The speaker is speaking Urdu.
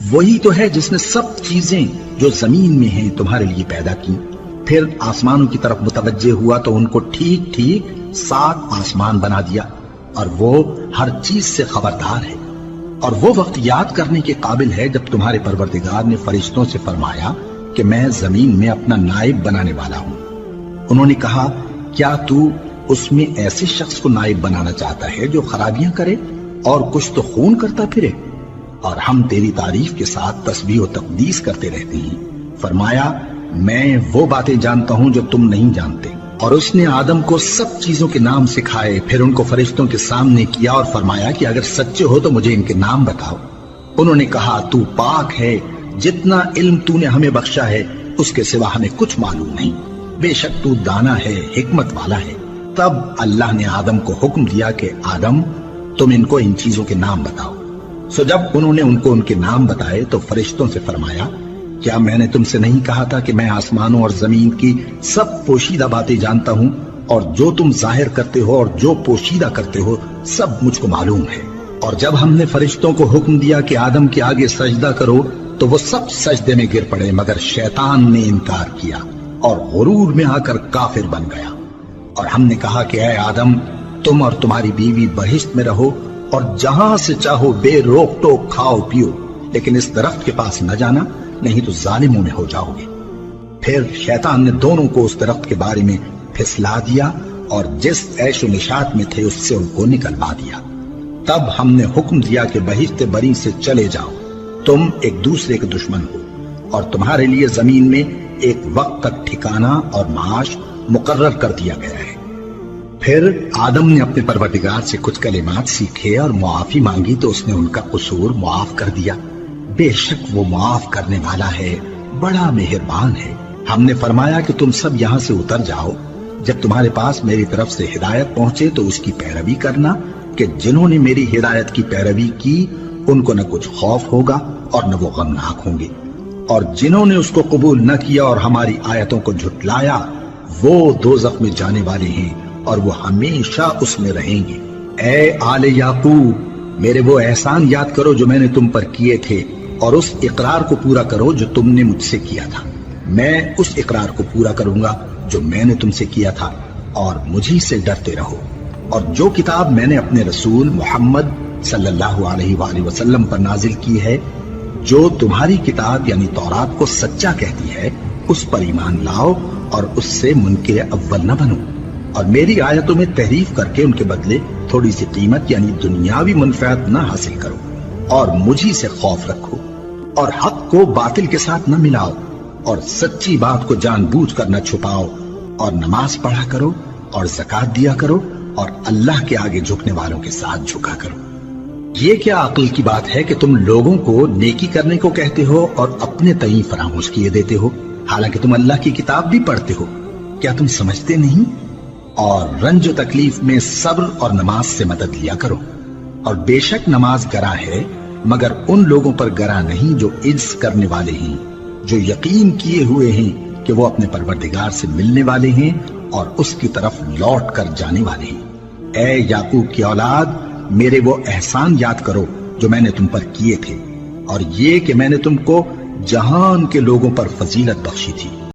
وہی تو ہے جس نے سب چیزیں جو زمین میں ہیں تمہارے لیے پیدا کی، پھر آسمانوں کی طرف متوجہ ہوا تو ان کو ٹھیک ٹھیک 7 آسمان بنا دیا، اور وہ ہر چیز سے خبردار ہے۔ اور وہ وقت یاد کرنے کے قابل ہے جب تمہارے پروردگار نے فرشتوں سے فرمایا کہ میں زمین میں اپنا نائب بنانے والا ہوں۔ انہوں نے کہا، کیا تو اس میں ایسے شخص کو نائب بنانا چاہتا ہے جو خرابیاں کرے اور کچھ تو خون کرتا پھرے؟ اور ہم تیری تعریف کے ساتھ تسبیح و تقدیس کرتے رہتے ہیں۔ فرمایا، میں وہ باتیں جانتا ہوں جو تم نہیں جانتے۔ اور اس نے آدم کو سب چیزوں کے نام سکھائے، پھر ان کو فرشتوں کے سامنے کیا اور فرمایا کہ اگر سچے ہو تو مجھے ان کے نام بتاؤ۔ انہوں نے کہا، تو پاک ہے، جتنا علم تو نے ہمیں بخشا ہے اس کے سوا ہمیں کچھ معلوم نہیں، بے شک تو دانا ہے، حکمت والا ہے۔ تب اللہ نے آدم کو حکم دیا کہ آدم، تم ان کو ان چیزوں کے نام بتاؤ۔ سو جب انہوں نے ان کو ان کے نام بتائے تو فرشتوں سے فرمایا، کیا میں نے تم سے نہیں کہا تھا کہ میں آسمانوں اور زمین کی سب پوشیدہ باتیں جانتا ہوں، اور جو تم ظاہر کرتے ہو اور جو پوشیدہ کرتے ہو سب مجھ کو معلوم ہے۔ اور جب ہم نے فرشتوں کو حکم دیا کہ آدم کے آگے سجدہ کرو تو وہ سب سجدے میں گر پڑے، مگر شیطان نے انکار کیا اور غرور میں آ کر کافر بن گیا۔ اور ہم نے کہا کہ اے آدم، تم اور تمہاری بیوی بہشت میں رہو اور جہاں سے چاہو بے روک ٹوک کھاؤ پیو، لیکن اس درخت کے پاس نہ جانا، نہیں تو ظالموں میں ہو جاؤ گے۔ پھر شیطان نے دونوں کو اس درخت کے بارے میں پھسلا دیا اور جس عیش و نشاط میں تھے اس سے ان کو نکلوا دیا۔ تب ہم نے حکم دیا کہ بہشت بری سے چلے جاؤ، تم ایک دوسرے کے دشمن ہو، اور تمہارے لیے زمین میں ایک وقت تک ٹھکانہ اور معاش مقرر کر دیا گیا ہے۔ پھر آدم نے اپنے پروردگار سے کچھ کلمات سیکھے اور معافی مانگی تو اس نے ان کا قصور معاف کر دیا۔ بے شک وہ معاف کرنے والا ہے، بڑا مہربان ہے۔ ہم نے فرمایا کہ تم سب یہاں سے اتر جاؤ، جب تمہارے پاس میری طرف سے ہدایت پہنچے تو اس کی پیروی کرنا، کہ جنہوں نے میری ہدایت کی پیروی کی ان کو نہ کچھ خوف ہوگا اور نہ وہ غمناک ہوں گے، اور جنہوں نے اس کو قبول نہ کیا اور ہماری آیتوں کو جھٹلایا وہ دوزخ میں جانے والے ہیں اور وہ ہمیشہ اس میں رہیں گے۔ اے آل یعقوب، میرے وہ احسان یاد کرو جو میں نے تم پر کیے تھے، اور اس اقرار کو پورا کرو جو تم نے مجھ سے کیا تھا۔ میں اس اقرار کو پورا کروں گا جو میں نے تم سے کیا تھا، اور مجھی سے ڈرتے رہو۔ اور جو کتاب میں نے اپنے رسول محمد صلی اللہ علیہ وآلہ وسلم پر نازل کی ہے، جو تمہاری کتاب یعنی تورات کو سچا کہتی ہے، اس پر ایمان لاؤ اور اس سے منکر اول نہ بنو، اور میری آیتوں میں تحریف کر کے ان کے بدلے تھوڑی سی قیمت یعنی دنیاوی منفعت نہ حاصل کرو، اور مجھی سے خوف رکھو، اور حق کو باطل کے ساتھ نہ ملاؤ، اور سچی بات کو جان بوجھ کر نہ چھپاؤ، اور نماز پڑھا کرو اور زکوٰۃ دیا کرو، اور اللہ کے آگے جھکنے والوں کے ساتھ جھکا کرو۔ یہ کیا عقل کی بات ہے کہ تم لوگوں کو نیکی کرنے کو کہتے ہو اور اپنے تئیں فراموش کیے دیتے ہو، حالانکہ تم اللہ کی کتاب بھی پڑھتے ہو؟ کیا تم سمجھتے نہیں؟ اور رنج و تکلیف میں صبر اور نماز سے مدد لیا کرو، اور بے شک نماز گراں ہے، مگر ان لوگوں پر گراں نہیں جو عجز کرنے والے ہیں، جو یقین کیے ہوئے ہیں کہ وہ اپنے پروردگار سے ملنے والے ہیں اور اس کی طرف لوٹ کر جانے والے ہیں۔ اے یعقوب کی اولاد، میرے وہ احسان یاد کرو جو میں نے تم پر کیے تھے، اور یہ کہ میں نے تم کو جہان کے لوگوں پر فضیلت بخشی تھی،